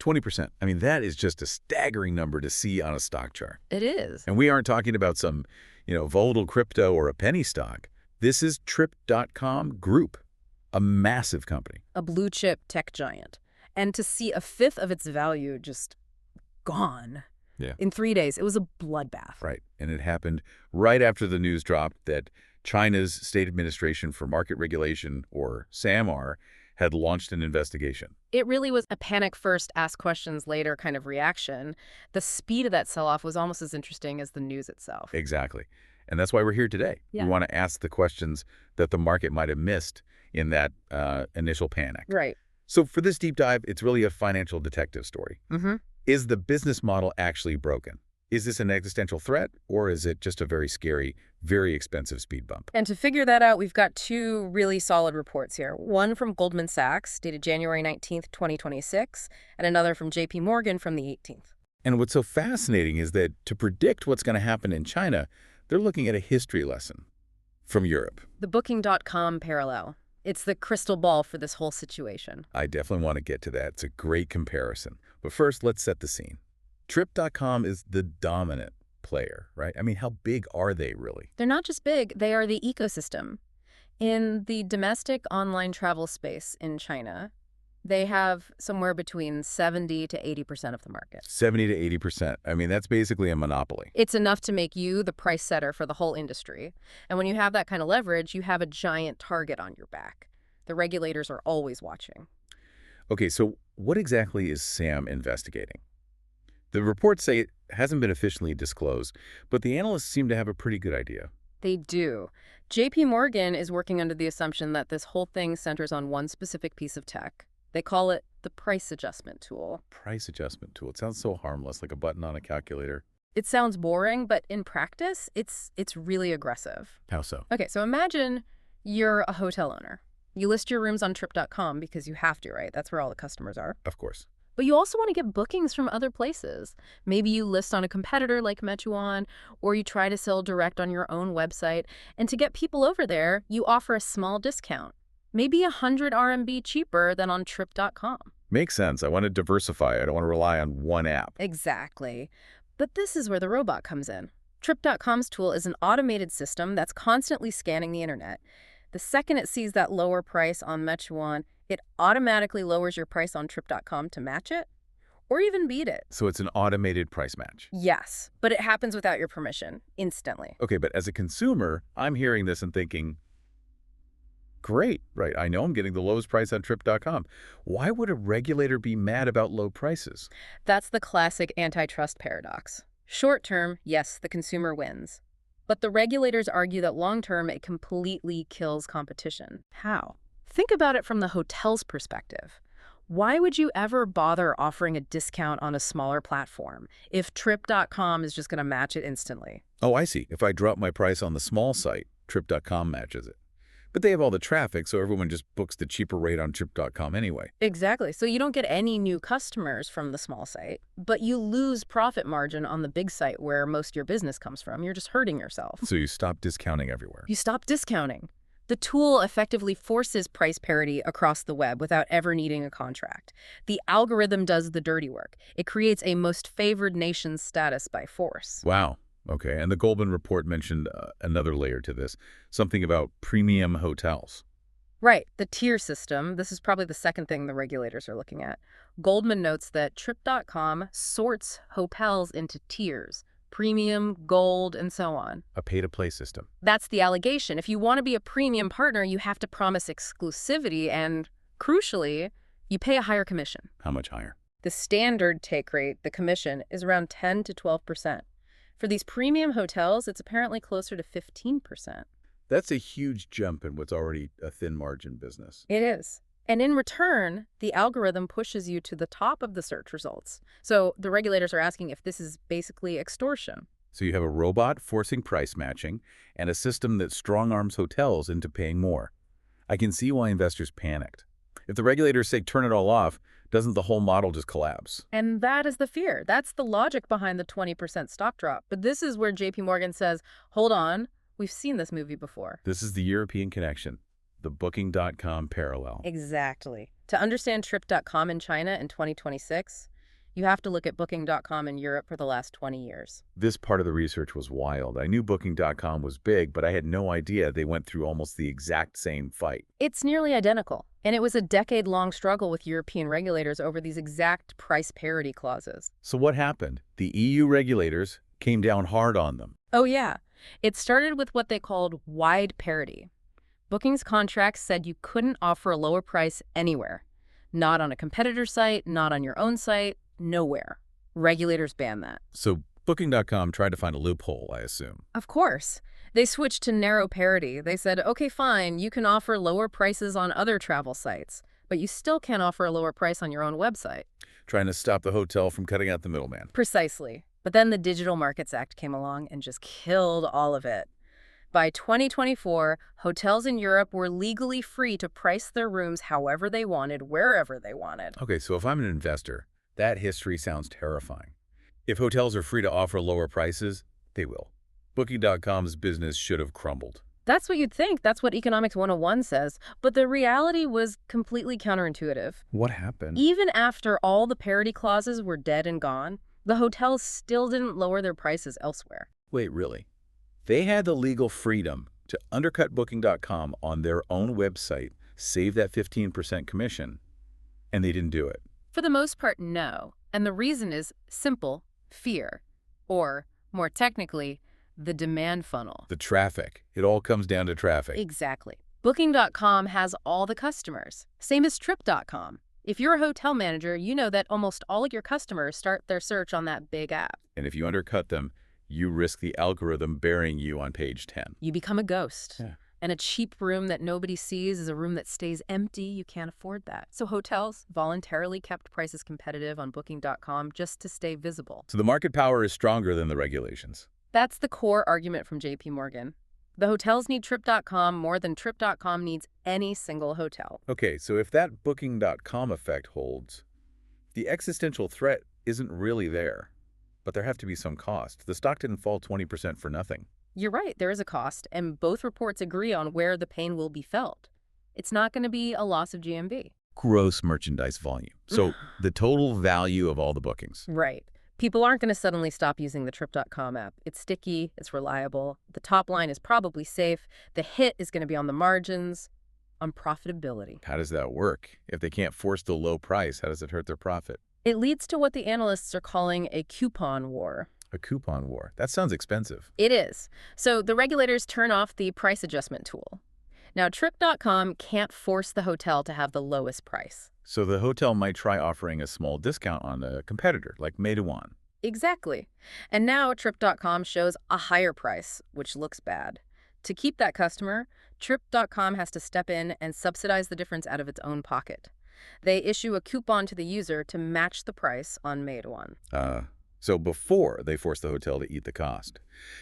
20%. I mean, that is just a staggering number to see on a stock chart. It is. And we aren't talking about some, volatile crypto or a penny stock. This is Trip.com Group, a massive company. A blue-chip tech giant. And to see a fifth of its value just gone in 3 days, it was a bloodbath. Right. And it happened right after the news dropped that China's State Administration for Market Regulation, or SAMR, had launched an investigation. It really was a panic first, ask questions later kind of reaction. The speed of that sell-off was almost as interesting as the news itself. Exactly. And that's why we're here today. Yeah. We want to ask the questions that the market might have missed in that initial panic. Right. So for this deep dive, it's really a financial detective story. Mm-hmm. Is the business model actually broken? Is this an existential threat, or is it just a very scary, very expensive speed bump? And to figure that out, we've got two really solid reports here. One from Goldman Sachs, dated January 19th, 2026, and another from JP Morgan from the 18th. And what's so fascinating is that to predict what's going to happen in China, they're looking at a history lesson from Europe. The Booking.com parallel. It's the crystal ball for this whole situation. I definitely want to get to that. It's a great comparison. But first, let's set the scene. Trip.com is the dominant player, right? I mean, how big are they really? They're not just big, they are the ecosystem. In the domestic online travel space in China, they have somewhere between 70 to 80% of the market. 70 to 80%. I mean, that's basically a monopoly. It's enough to make you the price setter for the whole industry. And when you have that kind of leverage, you have a giant target on your back. The regulators are always watching. Okay, so what exactly is SAM investigating? The reports say it hasn't been officially disclosed, but the analysts seem to have a pretty good idea. They do. JP Morgan is working under the assumption that this whole thing centers on one specific piece of tech. They call it the price adjustment tool. Price adjustment tool. It sounds so harmless, like a button on a calculator. It sounds boring, but in practice, it's really aggressive. How so? Okay, so imagine you're a hotel owner. You list your rooms on Trip.com because you have to, right? That's where all the customers are. Of course. But you also want to get bookings from other places. Maybe you list on a competitor like Meituan, or you try to sell direct on your own website. And to get people over there, you offer a small discount. Maybe 100 RMB cheaper than on Trip.com. Makes sense. I want to diversify. I don't want to rely on one app. Exactly. But this is where the robot comes in. Trip.com's tool is an automated system that's constantly scanning the internet. The second it sees that lower price on Meituan, it automatically lowers your price on Trip.com to match it or even beat it. So it's an automated price match. Yes, but it happens without your permission, instantly. Okay, but as a consumer, I'm hearing this and thinking, great, right? I know I'm getting the lowest price on Trip.com. Why would a regulator be mad about low prices? That's the classic antitrust paradox. Short term, yes, the consumer wins. But the regulators argue that long term, it completely kills competition. How? Think about it from the hotel's perspective. Why would you ever bother offering a discount on a smaller platform if Trip.com is just going to match it instantly? Oh, I see. If I drop my price on the small site, Trip.com matches it. But they have all the traffic, so everyone just books the cheaper rate on Trip.com anyway. Exactly. So you don't get any new customers from the small site, but you lose profit margin on the big site where most of your business comes from. You're just hurting yourself. So you stop discounting everywhere. You stop discounting. The tool effectively forces price parity across the web without ever needing a contract. The algorithm does the dirty work. It creates a most favored nation status by force. Wow. Okay, and the Goldman report mentioned another layer to this, something about premium hotels. Right, the tier system. This is probably the second thing the regulators are looking at. Goldman notes that Trip.com sorts hotels into tiers, premium, gold, and so on. A pay-to-play system. That's the allegation. If you want to be a premium partner, you have to promise exclusivity and, crucially, you pay a higher commission. How much higher? The standard take rate, the commission, is around 10 to 12%. For these premium hotels, it's apparently closer to 15%. That's a huge jump in what's already a thin margin business. It is. And in return, the algorithm pushes you to the top of the search results. So the regulators are asking if this is basically extortion. So you have a robot forcing price matching and a system that strong-arms hotels into paying more. I can see why investors panicked. If the regulators say turn it all off, doesn't the whole model just collapse? And that is the fear. That's the logic behind the 20% stock drop. But this is where JP Morgan says, hold on, we've seen this movie before. This is the European connection, the Booking.com parallel. Exactly. To understand Trip.com in China in 2026, You have to look at Booking.com in Europe for the last 20 years. This part of the research was wild. I knew Booking.com was big, but I had no idea they went through almost the exact same fight. It's nearly identical, and it was a decade-long struggle with European regulators over these exact price parity clauses. So what happened? The EU regulators came down hard on them. Oh yeah, it started with what they called wide parity. Booking's contracts said you couldn't offer a lower price anywhere. Not on a competitor site, not on your own site, nowhere. Regulators banned that. So Booking.com tried to find a loophole, I assume. Of course. They switched to narrow parity. They said, okay, fine, you can offer lower prices on other travel sites, but you still can't offer a lower price on your own website. Trying to stop the hotel from cutting out the middleman. Precisely. But then the Digital Markets Act came along and just killed all of it. By 2024, hotels in Europe were legally free to price their rooms however they wanted, wherever they wanted. Okay, so if I'm an investor, that history sounds terrifying. If hotels are free to offer lower prices, they will. Booking.com's business should have crumbled. That's what you'd think. That's what Economics 101 says. But the reality was completely counterintuitive. What happened? Even after all the parity clauses were dead and gone, the hotels still didn't lower their prices elsewhere. Wait, really? They had the legal freedom to undercut Booking.com on their own website, save that 15% commission, and they didn't do it. For the most part, no. And the reason is simple: fear. Or, more technically, the demand funnel. The traffic. It all comes down to traffic. Exactly. Booking.com has all the customers. Same as Trip.com. If you're a hotel manager, you know that almost all of your customers start their search on that big app. And if you undercut them, you risk the algorithm burying you on page 10. You become a ghost. Yeah. And a cheap room that nobody sees is a room that stays empty. You can't afford that. So hotels voluntarily kept prices competitive on Booking.com just to stay visible. So the market power is stronger than the regulations. That's the core argument from JP Morgan. The hotels need Trip.com more than Trip.com needs any single hotel. Okay, so if that Booking.com effect holds, the existential threat isn't really there. But there have to be some cost. The stock didn't fall 20% for nothing. You're right, there is a cost, and both reports agree on where the pain will be felt. It's not going to be a loss of GMV. Gross merchandise volume. So the total value of all the bookings. Right. People aren't going to suddenly stop using the Trip.com app. It's sticky, it's reliable, the top line is probably safe, the hit is going to be on the margins, on profitability. How does that work? If they can't force the low price, how does it hurt their profit? It leads to what the analysts are calling a coupon war. A coupon war. That sounds expensive. It is. So the regulators turn off the price adjustment tool. Now, Trip.com can't force the hotel to have the lowest price. So the hotel might try offering a small discount on a competitor, like Meituan. Exactly. And now Trip.com shows a higher price, which looks bad. To keep that customer, Trip.com has to step in and subsidize the difference out of its own pocket. They issue a coupon to the user to match the price on Meituan. So before they force the hotel to eat the cost.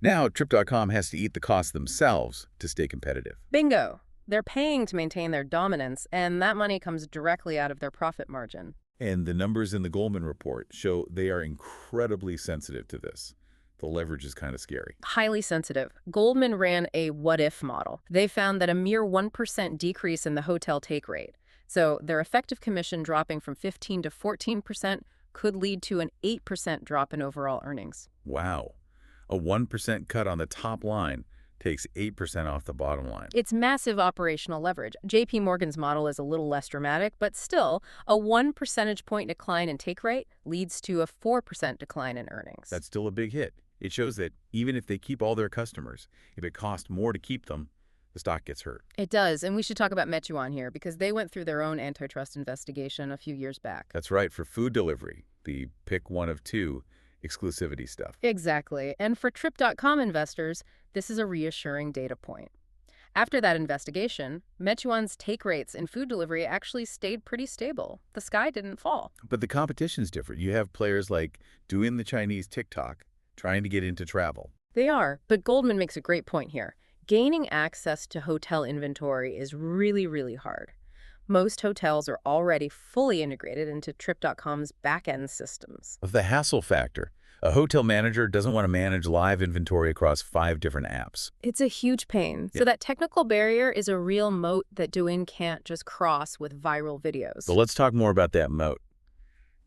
Now Trip.com has to eat the cost themselves to stay competitive. Bingo! They're paying to maintain their dominance, and that money comes directly out of their profit margin. And the numbers in the Goldman report show they are incredibly sensitive to this. The leverage is kind of scary. Highly sensitive. Goldman ran a what-if model. They found that a mere 1% decrease in the hotel take rate, so their effective commission dropping from 15 to 14%, could lead to an 8% drop in overall earnings. Wow. A 1% cut on the top line takes 8% off the bottom line. It's massive operational leverage. JP Morgan's model is a little less dramatic, but still, a 1 percentage point decline in take rate leads to a 4% decline in earnings. That's still a big hit. It shows that even if they keep all their customers, if it costs more to keep them, the stock gets hurt. It does, and we should talk about Meituan here because they went through their own antitrust investigation a few years back. That's right, for food delivery, the pick one of two exclusivity stuff. Exactly, and for Trip.com investors, this is a reassuring data point. After that investigation, Meituan's take rates in food delivery actually stayed pretty stable. The sky didn't fall. But the competition's different. You have players like Douyin, the Chinese TikTok, trying to get into travel. They are, but Goldman makes a great point here. Gaining access to hotel inventory is really, really hard. Most hotels are already fully integrated into Trip.com's back-end systems. The hassle factor. A hotel manager doesn't want to manage live inventory across 5 different apps. It's a huge pain. Yeah. So that technical barrier is a real moat that Douyin can't just cross with viral videos. So let's talk more about that moat.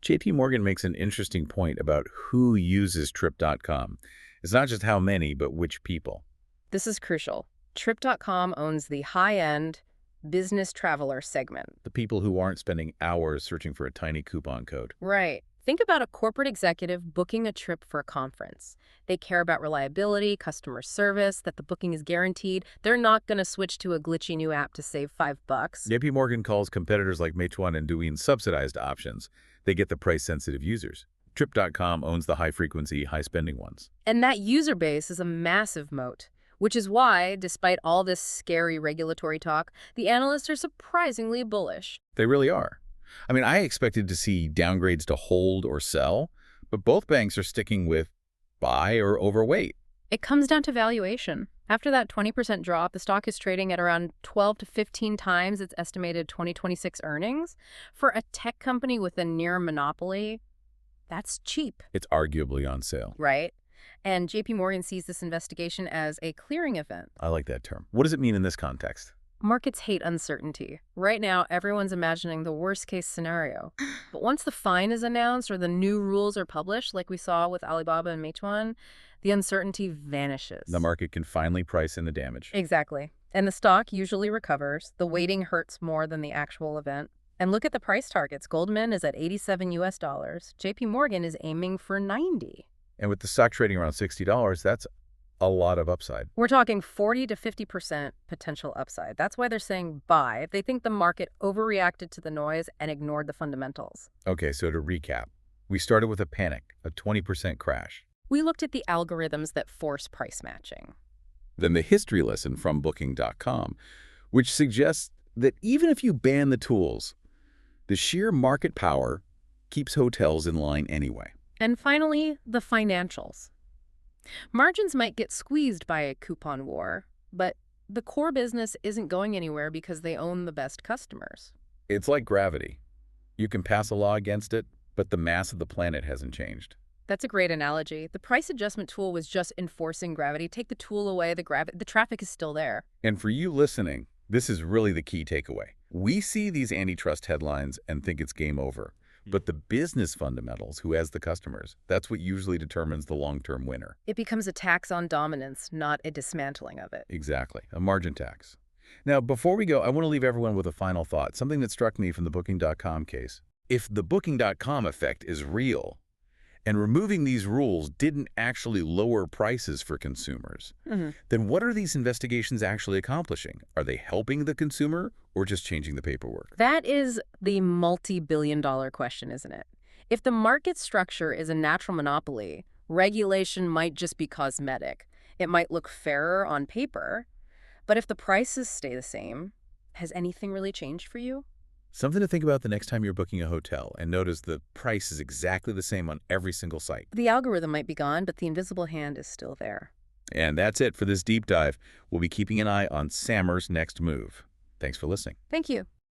JP Morgan makes an interesting point about who uses Trip.com. It's not just how many, but which people. This is crucial. Trip.com owns the high-end business traveler segment. The people who aren't spending hours searching for a tiny coupon code. Right. Think about a corporate executive booking a trip for a conference. They care about reliability, customer service, that the booking is guaranteed. They're not going to switch to a glitchy new app to save $5. JP Morgan calls competitors like Meituan and Douyin subsidized options. They get the price-sensitive users. Trip.com owns the high-frequency, high-spending ones. And that user base is a massive moat, which is why, despite all this scary regulatory talk, the analysts are surprisingly bullish. They really are. I mean, I expected to see downgrades to hold or sell, but both banks are sticking with buy or overweight. It comes down to valuation. After that 20% drop, the stock is trading at around 12 to 15 times its estimated 2026 earnings. For a tech company with a near monopoly, that's cheap. It's arguably on sale. Right? And JP Morgan sees this investigation as a clearing event. I like that term. What does it mean in this context? Markets hate uncertainty. Right now, everyone's imagining the worst-case scenario. But once the fine is announced or the new rules are published, like we saw with Alibaba and Meituan, the uncertainty vanishes. The market can finally price in the damage. Exactly. And the stock usually recovers. The waiting hurts more than the actual event. And look at the price targets. Goldman is at $87 US. JP Morgan is aiming for 90. And with the stock trading around $60, that's a lot of upside. We're talking 40 to 50% potential upside. That's why they're saying buy. They think the market overreacted to the noise and ignored the fundamentals. Okay, so to recap, we started with a panic, a 20% crash. We looked at the algorithms that force price matching. Then the history lesson from Booking.com, which suggests that even if you ban the tools, the sheer market power keeps hotels in line anyway. And finally, the financials. Margins might get squeezed by a coupon war, but the core business isn't going anywhere because they own the best customers. It's like gravity. You can pass a law against it, but the mass of the planet hasn't changed. That's a great analogy. The price adjustment tool was just enforcing gravity. Take the tool away, the traffic is still there. And for you listening, this is really the key takeaway. We see these antitrust headlines and think it's game over. But the business fundamentals, who has the customers, that's what usually determines the long-term winner. It becomes a tax on dominance, not a dismantling of it. Exactly, a margin tax. Now, before we go, I want to leave everyone with a final thought, something that struck me from the Booking.com case. If the Booking.com effect is real, and removing these rules didn't actually lower prices for consumers, then what are these investigations actually accomplishing? Are they helping the consumer or just changing the paperwork? That is the multi-billion-dollar question, isn't it? If the market structure is a natural monopoly, regulation might just be cosmetic. It might look fairer on paper, but if the prices stay the same, has anything really changed for you? Something to think about the next time you're booking a hotel and notice the price is exactly the same on every single site. The algorithm might be gone, but the invisible hand is still there. And that's it for this deep dive. We'll be keeping an eye on Sammer's next move. Thanks for listening. Thank you.